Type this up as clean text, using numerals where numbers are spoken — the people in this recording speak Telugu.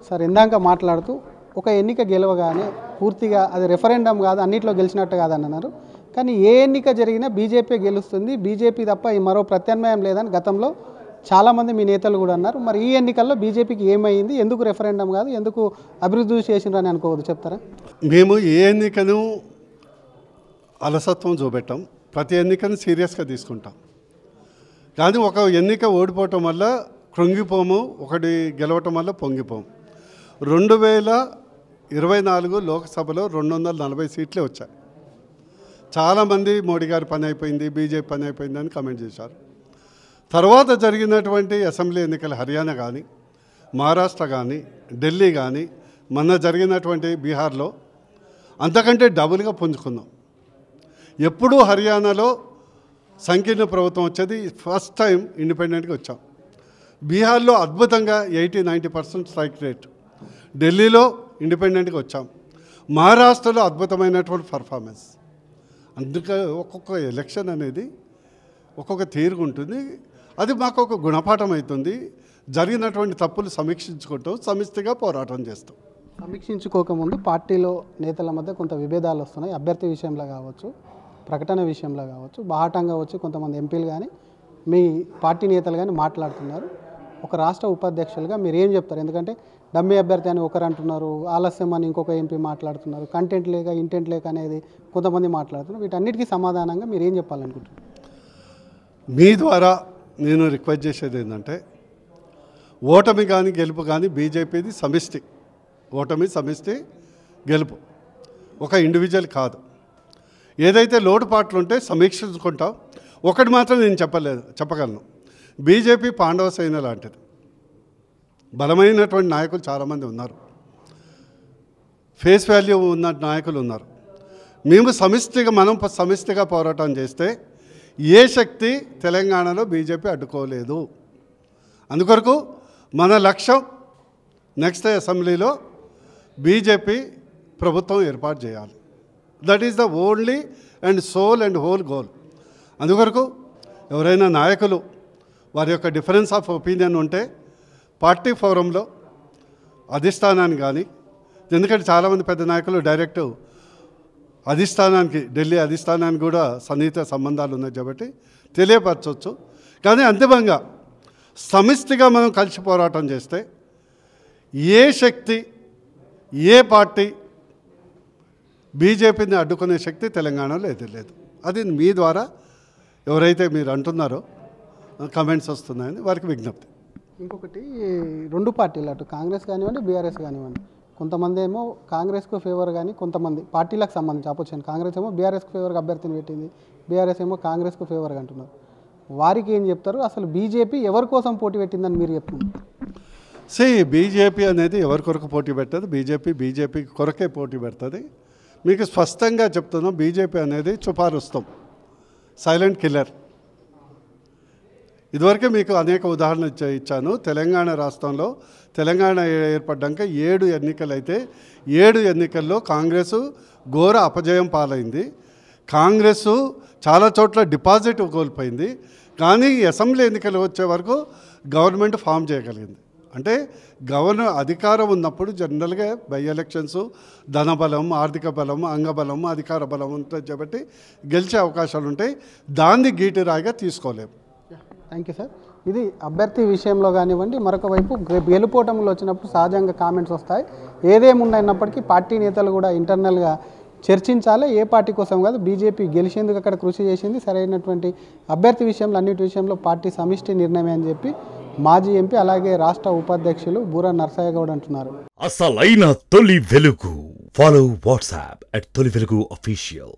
సార్ ఇందాక మాట్లాడుతూ ఒక ఎన్నిక గెలవగానే పూర్తిగా అది రెఫరెండం కాదు, అన్నిట్లో గెలిచినట్టు కాదని అన్నారు. కానీ ఏ ఎన్నిక జరిగినా బీజేపీ గెలుస్తుంది, బీజేపీ తప్ప మరో ప్రత్యామ్నాయం లేదని గతంలో చాలామంది మీ నేతలు కూడా అన్నారు. మరి ఈ ఎన్నికల్లో బీజేపీకి ఏమైంది, ఎందుకు రెఫరెండం కాదు, ఎందుకు అభివృద్ధి చేసినారని అనుకోవద్దు, చెప్తారా? మేము ఏ ఎన్నికను అలసత్వం చూపెట్టాం, ప్రతి ఎన్నికను సీరియస్గా తీసుకుంటాం. కానీ ఒక ఎన్నిక ఓడిపోవటం వల్ల కృంగిపోము, ఒకటి గెలవటం వల్ల పొంగిపోము. 2024 లోక్సభలో 240 సీట్లే వచ్చాయి. చాలామంది మోడీ గారి పని అయిపోయింది, బీజేపీ పని అయిపోయింది అని కామెంట్ చేశారు. తర్వాత జరిగినటువంటి అసెంబ్లీ ఎన్నికలు హర్యానా కానీ, మహారాష్ట్ర కానీ, ఢిల్లీ కానీ, మొన్న జరిగినటువంటి బీహార్లో అంతకంటే డబుల్గా పుంజుకున్నాం. ఎప్పుడూ హర్యానాలో సంకీర్ణ ప్రభుత్వం వచ్చేది, ఫస్ట్ టైం ఇండిపెండెంట్గా వచ్చాం. బీహార్లో అద్భుతంగా 80-90% స్ట్రైక్ రేట్, ఢిల్లీలో ఇండిపెండెంట్గా వచ్చాం, మహారాష్ట్రలో అద్భుతమైనటువంటి పర్ఫార్మెన్స్. అందుకే ఒక్కొక్క ఎలక్షన్ అనేది ఒక్కొక్క తీరుగుంటుంది. అది మాకు ఒక గుణపాఠం అవుతుంది. జరిగినటువంటి తప్పులు సమీక్షించుకుంటాం, సమిష్టిగా పోరాటం చేస్తాం. సమీక్షించుకోకముందు పార్టీలో నేతల మధ్య కొంత విభేదాలు వస్తున్నాయి. అభ్యర్థి విషయంలో కావచ్చు, ప్రకటన విషయంలో కావచ్చు, బాహాటంగా వచ్చి కొంతమంది ఎంపీలు కానీ మీ పార్టీ నేతలు కానీ మాట్లాడుతున్నారు. ఒక రాష్ట్ర ఉపాధ్యక్షులుగా మీరు ఏం చెప్తారు? ఎందుకంటే డమ్మీ అభ్యర్థి అని ఒకరు అంటున్నారు, ఆలస్యం అని ఇంకొక ఎంపీ మాట్లాడుతున్నారు, కంటెంట్ లేక ఇంటెంట్ లేక అనేది కొంతమంది మాట్లాడుతున్నారు. వీటన్నిటికీ సమాధానంగా మీరు ఏం చెప్పాలనుకుంటున్నారు? మీ ద్వారా నేను రిక్వెస్ట్ చేసేది ఏంటంటే, ఓటమి కానీ గెలుపు కానీ బీజేపీది సమిష్టి. ఓటమి సమిష్టి, గెలుపు ఒక ఇండివిజువల్ కాదు. ఏదైతే లోటుపాట్లు ఉంటే సమీక్షించుకుంటాం. ఒకటి మాత్రం నేను చెప్పగలను, బీజేపీ పాండవ సైన్యం లాంటిది. బలమైనటువంటి నాయకులు చాలామంది ఉన్నారు, ఫేస్ వాల్యూ ఉన్న నాయకులు ఉన్నారు. మనం సమిష్టిగా పోరాటం చేస్తే ఏ శక్తి తెలంగాణలో బీజేపీ అడ్డుకోలేదు. అందుకొరకు మన లక్ష్యం నెక్స్ట్ అసెంబ్లీలో బీజేపీ ప్రభుత్వం ఏర్పాటు చేయాలి. That is the only and sole and whole goal. అందుకొరకు ఎవరైనా నాయకులు వారి యొక్క డిఫరెన్స్ ఆఫ్ ఒపీనియన్ ఉంటే పార్టీ ఫోరంలో అధిష్టానాన్ని కానీ, ఎందుకంటే చాలామంది పెద్ద నాయకులు డైరెక్ట్ అధిష్టానానికి, ఢిల్లీ అధిష్టానానికి కూడా సన్నిహిత సంబంధాలు ఉన్నాయి కాబట్టి తెలియపరచవచ్చు. కానీ అంతిమంగా సమిష్టిగా మనం కలిసి పోరాటం చేస్తే ఏ శక్తి, ఏ పార్టీ బీజేపీని అడ్డుకునే శక్తి తెలంగాణలో లేదు. అది మీ ద్వారా ఎవరైతే మీరు అంటున్నారో కమెంట్స్ వస్తున్నాయని వారికి విజ్ఞప్తి. ఇంకొకటి, రెండు పార్టీలు అటు కాంగ్రెస్ కానివ్వండి, బీఆర్ఎస్ కానివ్వండి, కొంతమంది ఏమో కాంగ్రెస్కు ఫేవర్ కానీ కొంతమంది పార్టీలకు సంబంధించి ఆపోజిషన్, కాంగ్రెస్ ఏమో బీఆర్ఎస్కు ఫేవర్గా అభ్యర్థిని పెట్టింది, బీఆర్ఎస్ ఏమో కాంగ్రెస్కు ఫేవర్గా అంటున్నారు. వారికి ఏం చెప్తారు? అసలు బీజేపీ ఎవరి కోసం పోటీ పెట్టిందని మీరు చెప్తున్నారు? బీజేపీ అనేది ఎవరి కొరకు పోటీ పెట్టదు. బీజేపీ కొరకే పోటీ పెడుతుంది. మీకు స్పష్టంగా చెప్తున్నాం, బీజేపీ అనేది చుపారుస్తాం, సైలెంట్ కిల్లర్. ఇదివరకే మీకు అనేక ఉదాహరణలు ఇచ్చాను. తెలంగాణ రాష్ట్రంలో తెలంగాణ ఏర్పడ్డాక 7 ఎన్నికలు అయితే 7 ఎన్నికల్లో కాంగ్రెస్ ఘోర అపజయం పాలైంది. కాంగ్రెస్ చాలా చోట్ల డిపాజిట్ కోల్పోయింది. కానీ అసెంబ్లీ ఎన్నికలు వచ్చే వరకు గవర్నమెంట్ ఫామ్ చేయగలిగింది. అంటే అధికారం ఉన్నప్పుడు జనరల్గా బై ఎలక్షన్స్ ధనబలం, ఆర్థిక బలం, అంగబలం, అధికార బలం ఉంటుంది కాబట్టి గెలిచే అవకాశాలు ఉంటాయి. దాన్ని గీటిరాయిగా తీసుకోలేము. Thank you sir. ఇది అభ్యర్థి విషయంలో కానివ్వండి, మరొక వైపు గెలుపోటములు వచ్చినప్పుడు సహజంగా కామెంట్స్ వస్తాయి. ఏదేముందన్నప్పటికీ పార్టీ నేతలు కూడా ఇంటర్నల్గా చర్చించాలి. ఏ పార్టీ కోసం కాదు, బీజేపీ గెలిచేందుకు అక్కడ కృషి చేసింది. సరైనటువంటి అభ్యర్థి విషయంలో అన్నిటి విషయంలో పార్టీ సమిష్టి నిర్ణయం అని చెప్పి మాజీ ఎంపీ అలాగే రాష్ట్ర ఉపాధ్యక్షులు బూర నర్సయ్య గౌడ్ అంటున్నారు. అసలైన తొలి వెలుగు. ఫాలో వాట్సాప్ @తొలి వెలుగు official.